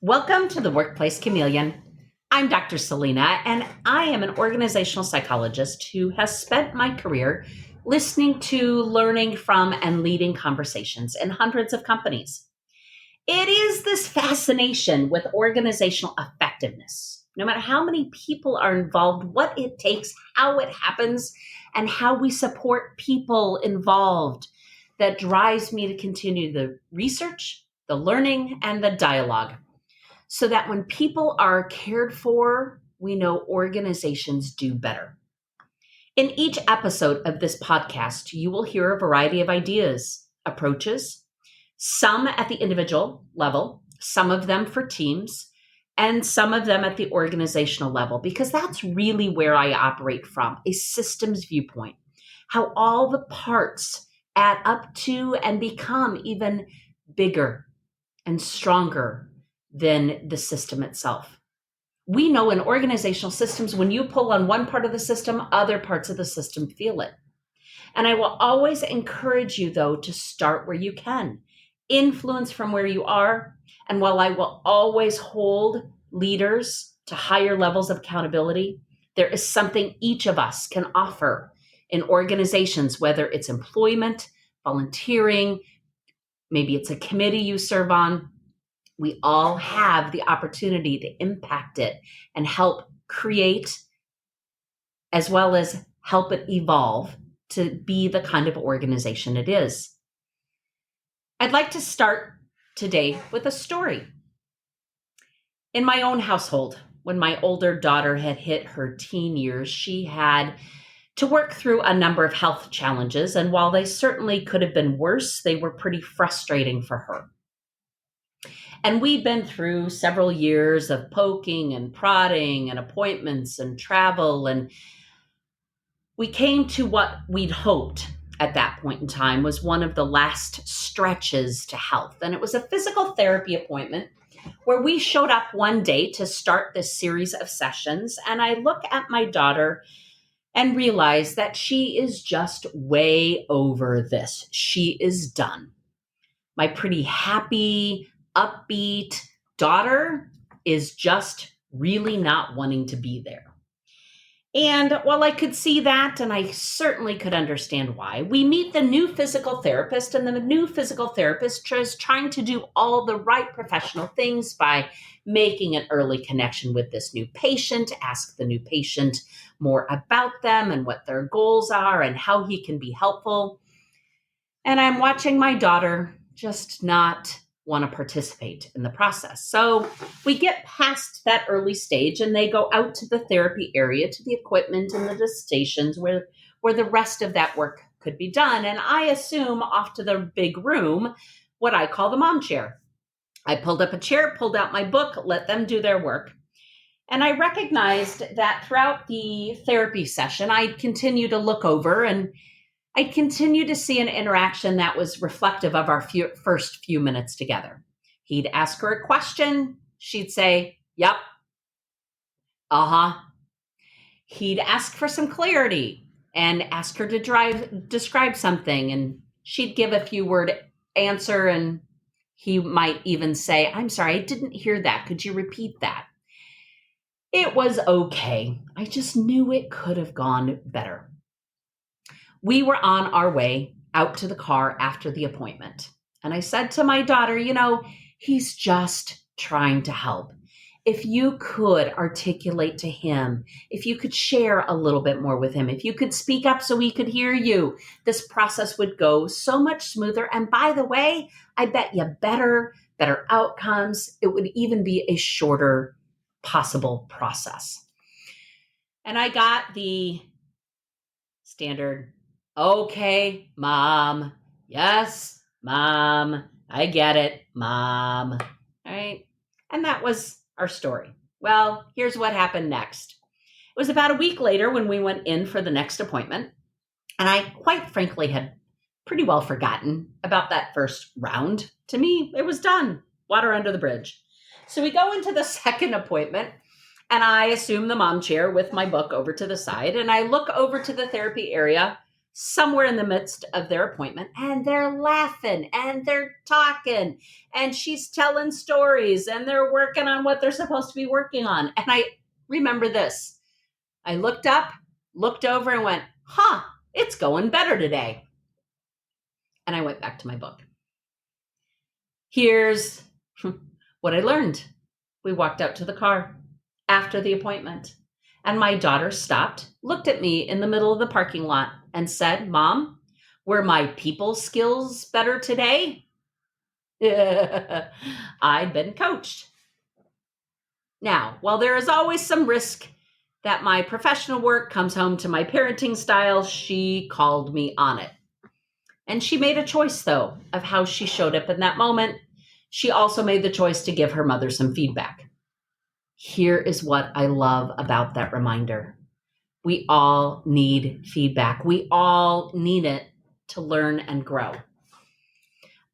Welcome to the Workplace Chameleon. I'm Dr. Selena, and I am an organizational psychologist who has spent my career listening to, learning from, and leading conversations in hundreds of companies. It is this fascination with organizational effectiveness. No matter how many people are involved, what it takes, how it happens, and how we support people involved that drives me to continue the research, the learning, and the dialogue so that when people are cared for, we know organizations do better. In each episode of this podcast, you will hear a variety of ideas, approaches, some at the individual level, some of them for teams, and some of them at the organizational level, because that's really where I operate from, a systems viewpoint, how all the parts add up to and become even bigger and stronger than the system itself. We know in organizational systems, when you pull on one part of the system, other parts of the system feel it. And I will always encourage you, though, to start where you can, influence from where you are. And while I will always hold leaders to higher levels of accountability, there is something each of us can offer in organizations, whether it's employment, volunteering, maybe it's a committee you serve on. We all have the opportunity to impact it and help create, as well as help it evolve to be the kind of organization it is. I'd like to start today with a story. In my own household, when my older daughter had hit her teen years, she had to work through a number of health challenges, and while they certainly could have been worse, they were pretty frustrating for her. And we'd been through several years of poking and prodding and appointments and travel. And we came to what we'd hoped at that point in time was one of the last stretches to health. And it was a physical therapy appointment where we showed up one day to start this series of sessions. And I look at my daughter and realize that she is just way over this. She is done. My pretty happy, upbeat daughter is just really not wanting to be there. And while I could see that, and I certainly could understand why, we meet the new physical therapist, and the new physical therapist is trying to do all the right professional things by making an early connection with this new patient, ask the new patient more about them and what their goals are and how he can be helpful. And I'm watching my daughter just not want to participate in the process. So we get past that early stage and they go out to the therapy area, to the equipment and the stations where the rest of that work could be done. And I assume off to the big room, what I call the mom chair. I pulled up a chair, pulled out my book, let them do their work. And I recognized that throughout the therapy session, I'd continue to look over and I continued to see an interaction that was reflective of our first few minutes together. He'd ask her a question. She'd say, yep. Uh-huh. He'd ask for some clarity and ask her to describe something. And she'd give a few word answer. And he might even say, I'm sorry, I didn't hear that. Could you repeat that? It was okay. I just knew it could have gone better. We were on our way out to the car after the appointment. And I said to my daughter, he's just trying to help. If you could articulate to him, if you could share a little bit more with him, if you could speak up so he could hear you, this process would go so much smoother. And by the way, I bet you better outcomes. It would even be a shorter possible process. And I got the standard, okay, Mom. Yes, Mom. I get it, Mom. All right. And that was our story. Well, here's what happened next. It was about a week later when we went in for the next appointment. And I quite frankly had pretty well forgotten about that first round. To me, it was done. Water under the bridge. So we go into the second appointment. And I assume the mom chair with my book over to the side. And I look over to the therapy area, somewhere in the midst of their appointment, and they're laughing and they're talking and she's telling stories and they're working on what they're supposed to be working on. And I remember this. I looked up, looked over and went, it's going better today. And I went back to my book. Here's what I learned. We walked out to the car after the appointment, and my daughter stopped, looked at me in the middle of the parking lot, and said, "Mom, were my people skills better today?" I'd been coached. Now, while there is always some risk that my professional work comes home to my parenting style, she called me on it. And she made a choice, though, of how she showed up in that moment. She also made the choice to give her mother some feedback. Here is what I love about that reminder. We all need feedback. We all need it to learn and grow.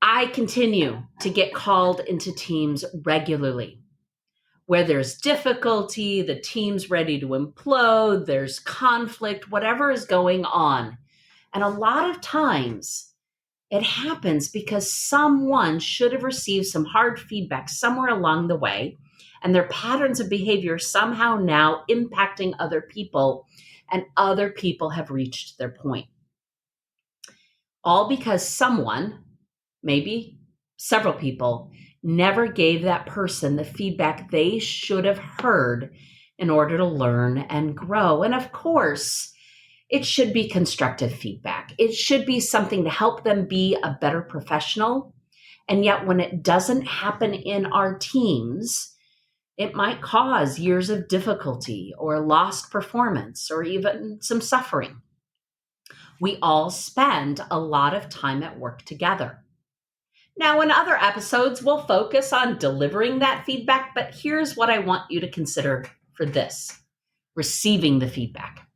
I continue to get called into teams regularly. Where there's difficulty, the team's ready to implode, there's conflict, whatever is going on. And a lot of times, it happens because someone should have received some hard feedback somewhere along the way, and their patterns of behavior somehow now impacting other people, and other people have reached their point. All because someone, maybe several people, never gave that person the feedback they should have heard in order to learn and grow. And of course, it should be constructive feedback. It should be something to help them be a better professional. And yet when it doesn't happen in our teams, it might cause years of difficulty or lost performance or even some suffering. We all spend a lot of time at work together. Now, in other episodes, we'll focus on delivering that feedback, but here's what I want you to consider for this: receiving the feedback.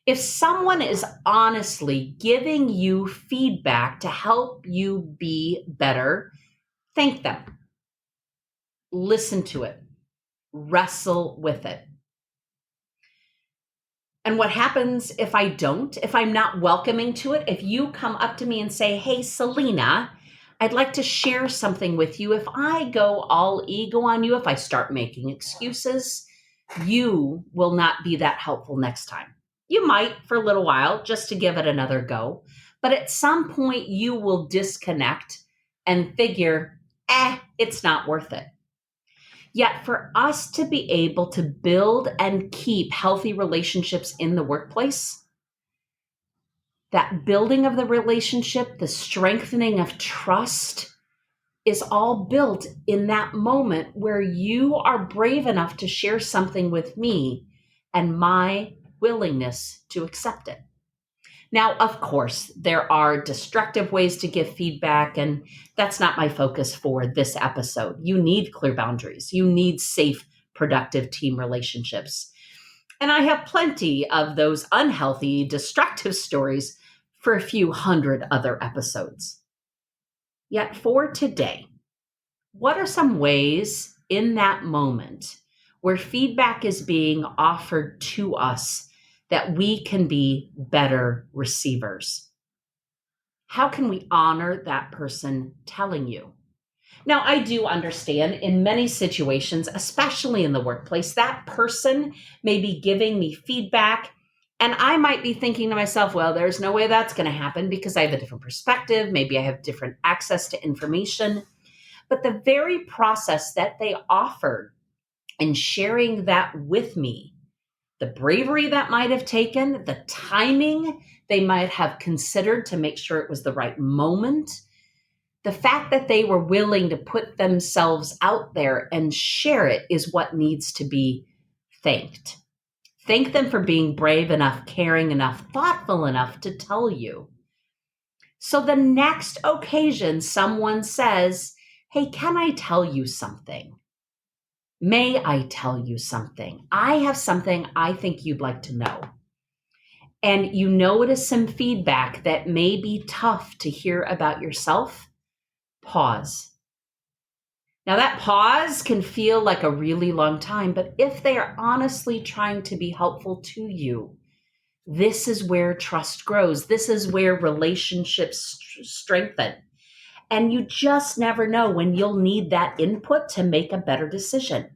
If someone is honestly giving you feedback to help you be better, thank them. Listen to it. Wrestle with it. And what happens if I don't, if I'm not welcoming to it, if you come up to me and say, "Hey, Selena, I'd like to share something with you." If I go all ego on you, if I start making excuses, you will not be that helpful next time. You might for a little while just to give it another go, but at some point you will disconnect and figure, it's not worth it. Yet for us to be able to build and keep healthy relationships in the workplace, that building of the relationship, the strengthening of trust is all built in that moment where you are brave enough to share something with me and my willingness to accept it. Now, of course, there are destructive ways to give feedback, and that's not my focus for this episode. You need clear boundaries. You need safe, productive team relationships. And I have plenty of those unhealthy, destructive stories for a few hundred other episodes. Yet for today, what are some ways in that moment where feedback is being offered to us that we can be better receivers? How can we honor that person telling you? Now, I do understand in many situations, especially in the workplace, that person may be giving me feedback, and I might be thinking to myself, well, there's no way that's going to happen because I have a different perspective. Maybe I have different access to information. But the very process that they offered in sharing that with me, the bravery that might have taken, the timing they might have considered to make sure it was the right moment, the fact that they were willing to put themselves out there and share it is what needs to be thanked. Thank them for being brave enough, caring enough, thoughtful enough to tell you. So the next occasion someone says, "Hey, can I tell you something? May I tell you something? I have something I think you'd like to know." And you notice some feedback that may be tough to hear about yourself, pause. Now that pause can feel like a really long time, but if they are honestly trying to be helpful to you, This is where trust grows. This is where relationships strengthen. And you just never know when you'll need that input to make a better decision,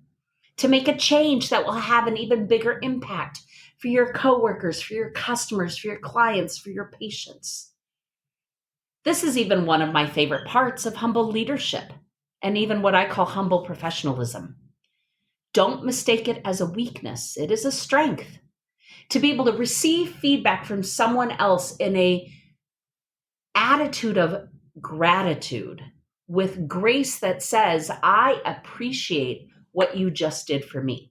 to make a change that will have an even bigger impact for your coworkers, for your customers, for your clients, for your patients. This is even one of my favorite parts of humble leadership, and even what I call humble professionalism. Don't mistake it as a weakness. It is a strength. To be able to receive feedback from someone else in a attitude of gratitude, with grace that says, I appreciate what you just did for me.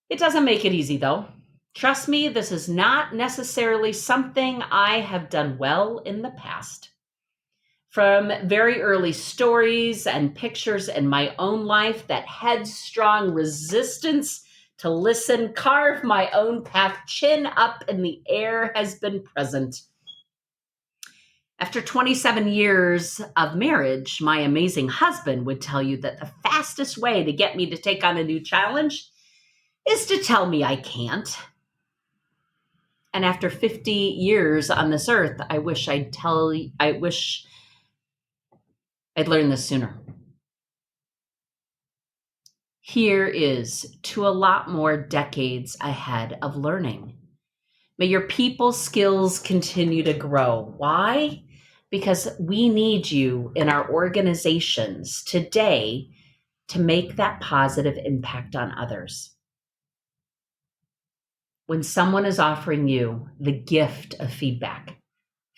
It doesn't make it easy, though. Trust me, this is not necessarily something I have done well in the past. From very early stories and pictures in my own life, that headstrong resistance to listen, carve my own path, chin up in the air has been present. After 27 years of marriage, my amazing husband would tell you that the fastest way to get me to take on a new challenge is to tell me I can't. And after 50 years on this earth, I wish I'd learned this sooner. Here is to a lot more decades ahead of learning. May your people skills continue to grow. Why? Because we need you in our organizations today to make that positive impact on others. When someone is offering you the gift of feedback,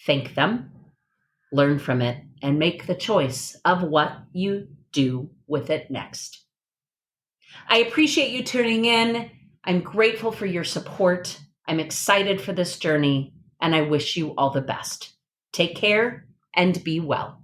thank them, learn from it, and make the choice of what you do with it next. I appreciate you tuning in. I'm grateful for your support. I'm excited for this journey, and I wish you all the best. Take care and be well.